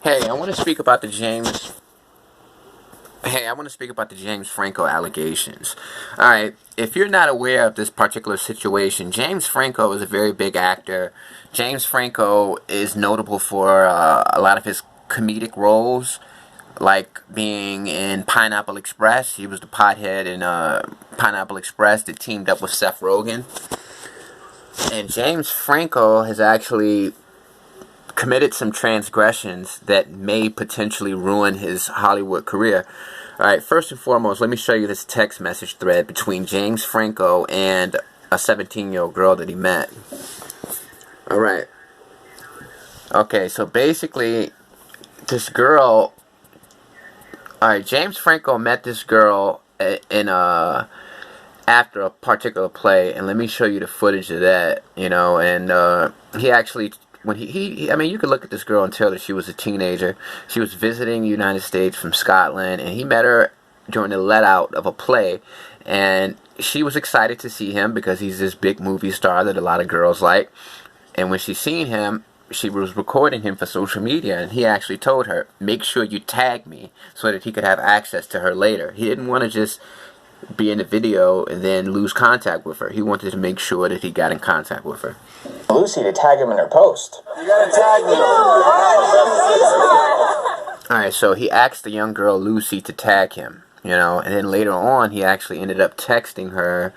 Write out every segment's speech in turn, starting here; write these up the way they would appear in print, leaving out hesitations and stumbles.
Hey, I want to speak about the James. Hey, I want to speak about the James Franco allegations. All right, if you're not aware of this particular situation, James Franco is a very big actor. James Franco is notable for a lot of his comedic roles, like being in Pineapple Express. He was the pothead in Pineapple Express that teamed up with Seth Rogen. And James Franco has actually committed some transgressions that may potentially ruin his Hollywood career. Alright, first and foremost, let me show you this text message thread between James Franco and a 17-year-old girl that he met. Alright. Okay, so basically, this girl... Alright, James Franco met this girl in after a particular play, and let me show you the footage of that, and he actually... When I mean, you could look at this girl and tell that she was a teenager. She was visiting the United States from Scotland, and he met her during the let-out of a play, and she was excited to see him because he's this big movie star that a lot of girls like. And when she seen him, she was recording him for social media, and he actually told her, make sure you tag me so that he could have access to her later. He didn't want to just be in the video and then lose contact with her. He wanted to make sure that he got in contact with her. Lucy to tag him in her post. You gotta tag me. Alright, so he asked the young girl Lucy to tag him, and then later on he actually ended up texting her,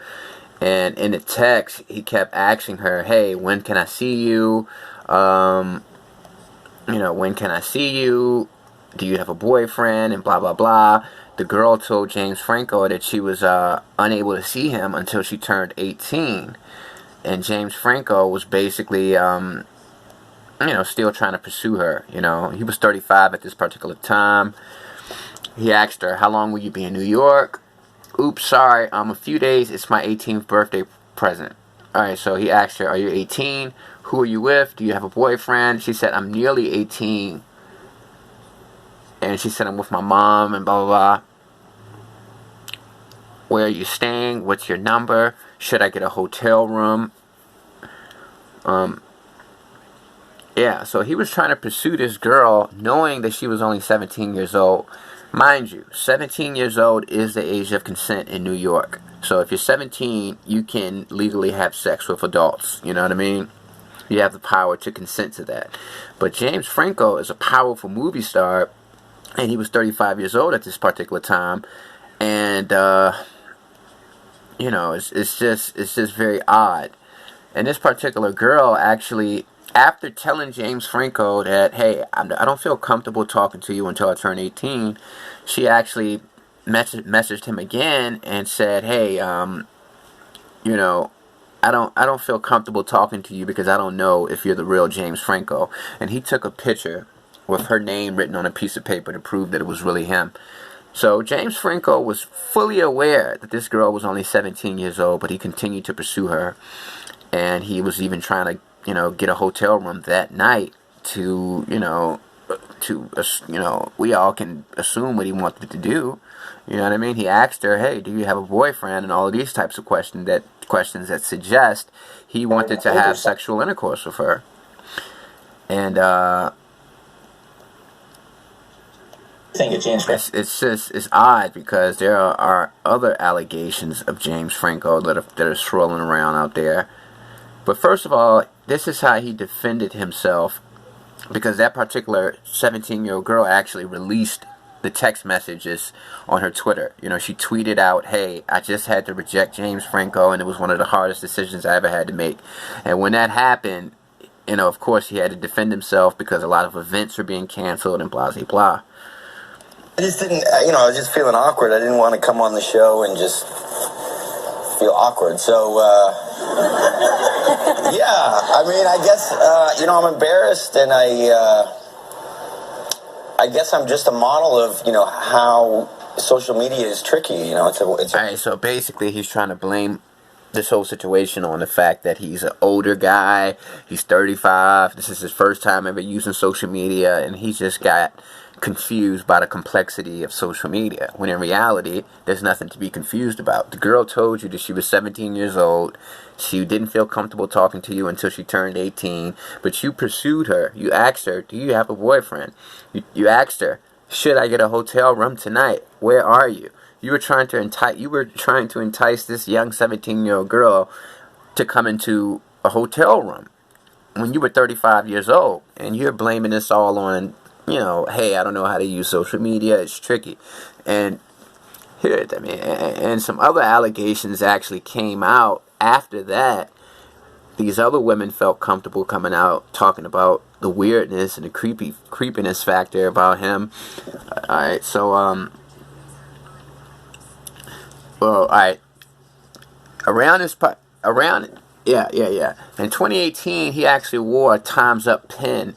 and in the text he kept asking her, hey, when can I see you? When can I see you? Do you have a boyfriend? And blah blah blah. The girl told James Franco that she was unable to see him until she turned 18. And James Franco was basically, still trying to pursue her. He was 35 at this particular time. He asked her, how long will you be in New York? Oops, sorry, a few days. It's my 18th birthday present. Alright, so he asked her, are you 18? Who are you with? Do you have a boyfriend? She said, I'm nearly 18. And she said, I'm with my mom and blah, blah, blah. Where are you staying? What's your number? Should I get a hotel room? Yeah, so he was trying to pursue this girl knowing that she was only 17 years old. Mind you, 17 years old is the age of consent in New York. So if you're 17, you can legally have sex with adults. You know what I mean? You have the power to consent to that. But James Franco is a powerful movie star, and he was 35 years old at this particular time. And, it's just very odd. And this particular girl actually, after telling James Franco that, hey, I don't feel comfortable talking to you until I turn 18, she actually messaged him again and said, hey, I don't feel comfortable talking to you because I don't know if you're the real James Franco. And he took a picture with her name written on a piece of paper to prove that it was really him. So James Franco was fully aware that this girl was only 17 years old, but he continued to pursue her. And he was even trying to, get a hotel room that night to, we all can assume what he wanted to do. You know what I mean? He asked her, hey, do you have a boyfriend? And all of these types of questions that suggest he wanted to have sexual intercourse with her. And, it's odd because there are other allegations of James Franco that are swirling around out there. But first of all, this is how he defended himself, because that particular 17-year-old girl actually released the text messages on her Twitter. She tweeted out, hey, I just had to reject James Franco, and it was one of the hardest decisions I ever had to make. And when that happened, of course he had to defend himself because a lot of events were being canceled and blah, blah, blah. I just didn't, I was just feeling awkward. I didn't want to come on the show and just feel awkward. So, yeah, I guess, I'm embarrassed, and I guess I'm just a model of, how social media is tricky. All right, so basically he's trying to blame this whole situation on the fact that he's an older guy. He's 35. This is his first time ever using social media, and he's just got confused by the complexity of social media, when in reality, there's nothing to be confused about. The girl told you that she was 17 years old. She didn't feel comfortable talking to you until she turned 18, but you pursued her. You asked her, do you have a boyfriend? You asked her, should I get a hotel room tonight? Where are you? You were trying to entice this young 17-year-old girl to come into a hotel room when you were 35 years old, and you're blaming this all on, hey, I don't know how to use social media, it's tricky. And here, I mean, and some other allegations actually came out after that. These other women felt comfortable coming out talking about the weirdness and the creepiness factor about him. Alright, so alright. In 2018, he actually wore a Time's Up pin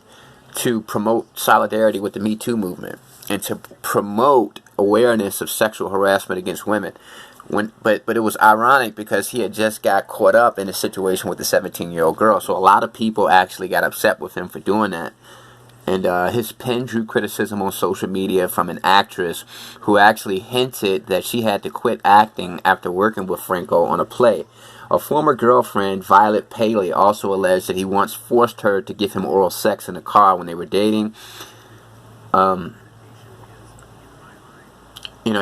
to promote solidarity with the Me Too movement and to promote awareness of sexual harassment against women. But it was ironic because he had just got caught up in a situation with a 17-year-old girl. So a lot of people actually got upset with him for doing that. And his pen drew criticism on social media from an actress who actually hinted that she had to quit acting after working with Franco on a play. A former girlfriend, Violet Paley, also alleged that he once forced her to give him oral sex in the car when they were dating.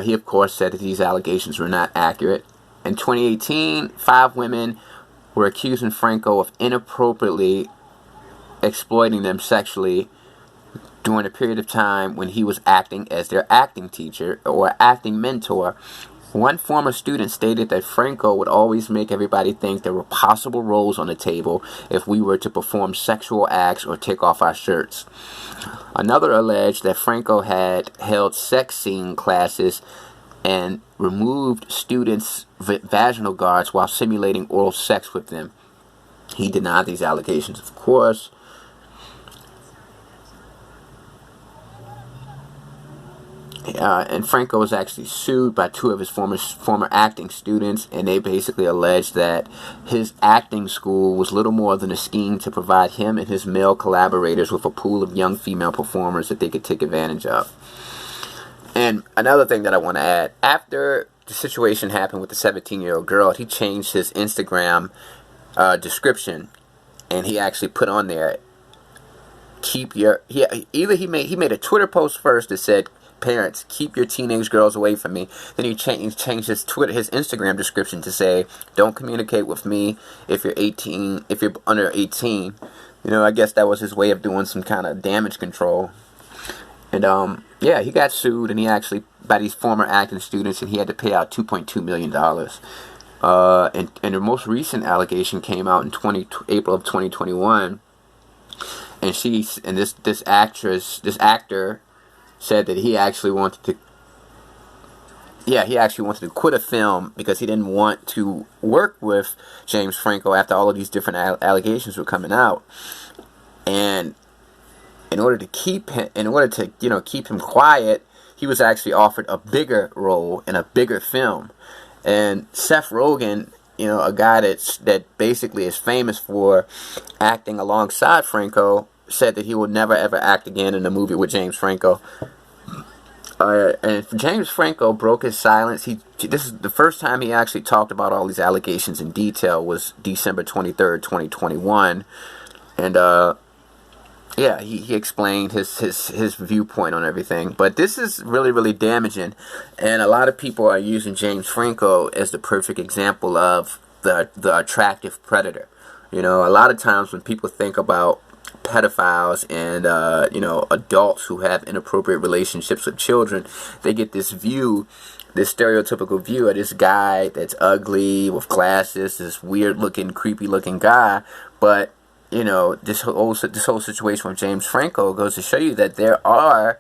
He of course said that these allegations were not accurate. In 2018, 5 women were accusing Franco of inappropriately exploiting them sexually during a period of time when he was acting as their acting teacher or acting mentor. One former student stated that Franco would always make everybody think there were possible roles on the table if we were to perform sexual acts or take off our shirts. Another alleged that Franco had held sex scene classes and removed students' vaginal guards while simulating oral sex with them. He denied these allegations, of course. And Franco was actually sued by 2 of his former acting students, and they basically alleged that his acting school was little more than a scheme to provide him and his male collaborators with a pool of young female performers that they could take advantage of. And another thing that I want to add, after the situation happened with the 17-year-old girl, he changed his Instagram description, and he actually put on there, he made a Twitter post first that said, parents, keep your teenage girls away from me. Then he changed his Instagram description to say, don't communicate with me if you're under 18. I guess that was his way of doing some kind of damage control. And he got sued, and he actually, by these former acting students, and he had to pay out $2.2 million. And the most recent allegation came out in April of 2021, and this actor said that he actually wanted to quit a film because he didn't want to work with James Franco after all of these different allegations were coming out. And in order to keep him quiet, he was actually offered a bigger role in a bigger film. And Seth Rogen, a guy that basically is famous for acting alongside Franco, said that he will never ever act again in a movie with James Franco. And James Franco broke his silence. This is the first time he actually talked about all these allegations in detail was December 23rd, 2021. And he explained his viewpoint on everything. But this is really, really damaging, and a lot of people are using James Franco as the perfect example of the attractive predator. A lot of times when people think about pedophiles and adults who have inappropriate relationships with children, they get this stereotypical view of this guy that's ugly with glasses, this weird looking, creepy looking guy. But this whole situation with James Franco goes to show you that there are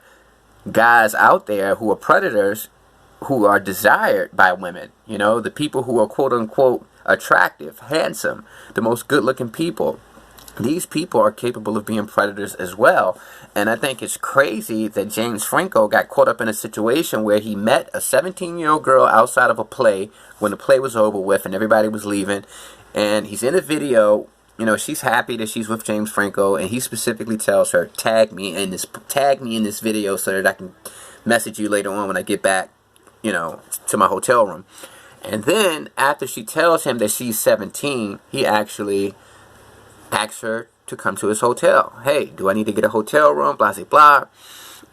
guys out there who are predators, who are desired by women. The people who are quote unquote attractive, handsome, the most good looking people. These people are capable of being predators as well. And I think it's crazy that James Franco got caught up in a situation where he met a 17-year-old girl outside of a play when the play was over with and everybody was leaving. And he's in a video you know, she's happy that she's with James Franco, and he specifically tells her, tag me in this video so that I can message you later on when I get back, you know, to my hotel room. And then after she tells him that she's 17, he actually asks her to come to his hotel. Hey, do I need to get a hotel room? Blah, blah, blah.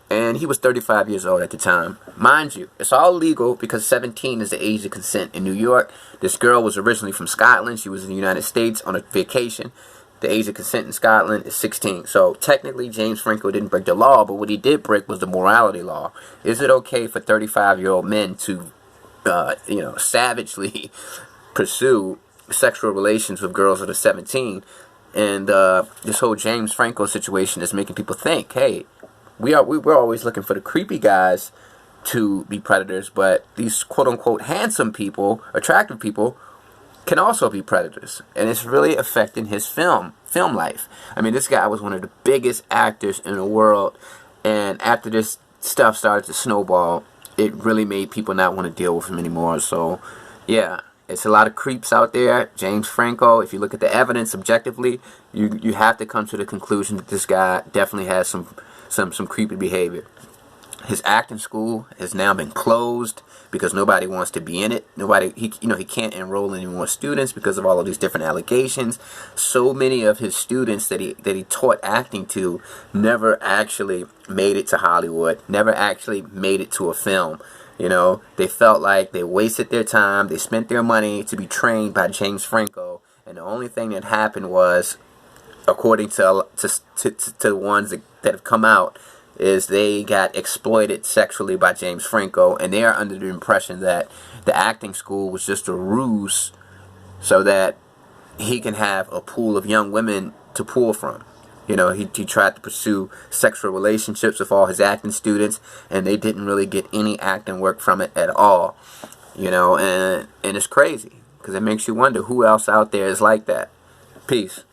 And he was 35 years old at the time. Mind you, it's all legal because 17 is the age of consent in New York. This girl was originally from Scotland. She was in the United States on a vacation. The age of consent in Scotland is 16. So technically, James Franco didn't break the law, but what he did break was the morality law. Is it okay for 35-year-old men to, you know, savagely pursue sexual relations with girls that are 17? And this whole James Franco situation is making people think, hey, we're always looking for the creepy guys to be predators, but these quote-unquote handsome people, attractive people, can also be predators. And it's really affecting his film life. I mean, this guy was one of the biggest actors in the world, and after this stuff started to snowball, it really made people not want to deal with him anymore. So, yeah, it's a lot of creeps out there. James Franco, if you look at the evidence objectively, you have to come to the conclusion that this guy definitely has some creepy behavior. His acting school has now been closed because nobody wants to be in it. He can't enroll any more students because of all of these different allegations. So many of his students that he taught acting to never actually made it to Hollywood, never actually made it to a film. You know, they felt like they wasted their time, they spent their money to be trained by James Franco, and the only thing that happened was, according to the ones that have come out, is they got exploited sexually by James Franco, and they are under the impression that the acting school was just a ruse so that he can have a pool of young women to pull from. You know, he tried to pursue sexual relationships with all his acting students, and they didn't really get any acting work from it at all. You know, and it's crazy because it makes you wonder who else out there is like that. Peace.